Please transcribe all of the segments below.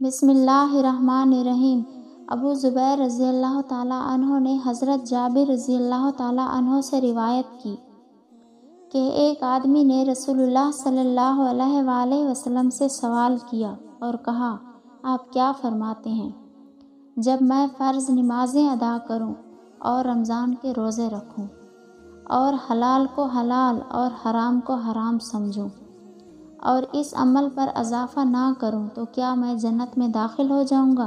بسم اللہ الرحمن الرحیم۔ ابو زبیر رضی اللہ تعالیٰ عنہ نے حضرت جابر رضی اللہ تعالیٰ عنہ سے روایت کی کہ ایک آدمی نے رسول اللہ صلی اللہ علیہ وآلہ وسلم سے سوال کیا اور کہا، آپ کیا فرماتے ہیں جب میں فرض نمازیں ادا کروں اور رمضان کے روزے رکھوں اور حلال کو حلال اور حرام کو حرام سمجھوں اور اس عمل پر اضافہ نہ کروں تو کیا میں جنت میں داخل ہو جاؤں گا؟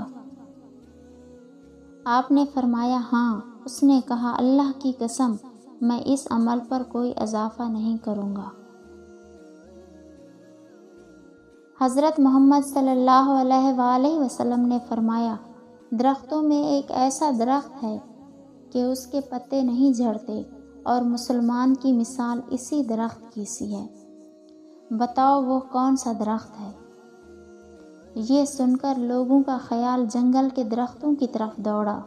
آپ نے فرمایا ہاں۔ اس نے کہا، اللہ کی قسم میں اس عمل پر کوئی اضافہ نہیں کروں گا۔ حضرت محمد صلی اللہ علیہ وآلہ وسلم نے فرمایا، درختوں میں ایک ایسا درخت ہے کہ اس کے پتے نہیں جھڑتے اور مسلمان کی مثال اسی درخت کی سی ہے۔ بتاؤ وہ کون سا درخت ہے؟ یہ سن کر لوگوں کا خیال جنگل کے درختوں کی طرف دوڑا۔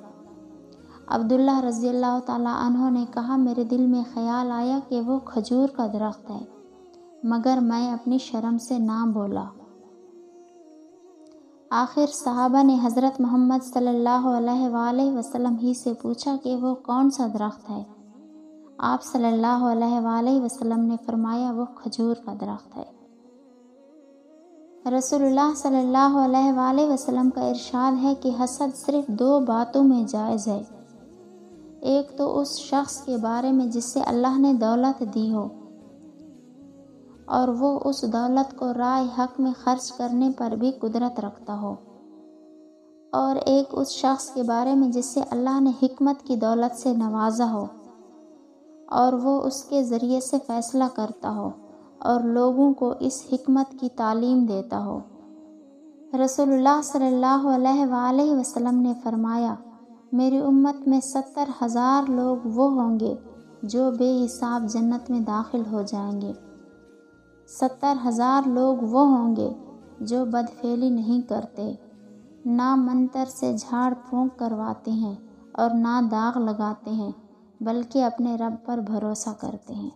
عبداللہ رضی اللہ تعالیٰ عنہ نے کہا، میرے دل میں خیال آیا کہ وہ کھجور کا درخت ہے، مگر میں اپنی شرم سے نہ بولا۔ آخر صحابہ نے حضرت محمد صلی اللہ علیہ وآلہ وسلم ہی سے پوچھا کہ وہ کون سا درخت ہے؟ آپ صلی اللہ علیہ وآلہ وسلم نے فرمایا، وہ کھجور کا درخت ہے۔ رسول اللہ صلی اللہ علیہ وآلہ وسلم کا ارشاد ہے کہ حسد صرف دو باتوں میں جائز ہے۔ ایک تو اس شخص کے بارے میں جس سے اللہ نے دولت دی ہو اور وہ اس دولت کو رائے حق میں خرچ کرنے پر بھی قدرت رکھتا ہو، اور ایک اس شخص کے بارے میں جس سے اللہ نے حکمت کی دولت سے نوازا ہو اور وہ اس کے ذریعے سے فیصلہ کرتا ہو اور لوگوں کو اس حکمت کی تعلیم دیتا ہو۔ رسول اللہ صلی اللہ علیہ وآلہ وسلم نے فرمایا، میری امت میں 70,000 لوگ وہ ہوں گے جو بے حساب جنت میں داخل ہو جائیں گے۔ 70,000 لوگ وہ ہوں گے جو بدفعلی نہیں کرتے، نہ منتر سے جھاڑ پھونک کرواتے ہیں اور نہ داغ لگاتے ہیں، بلکہ اپنے رب پر بھروسہ کرتے ہیں۔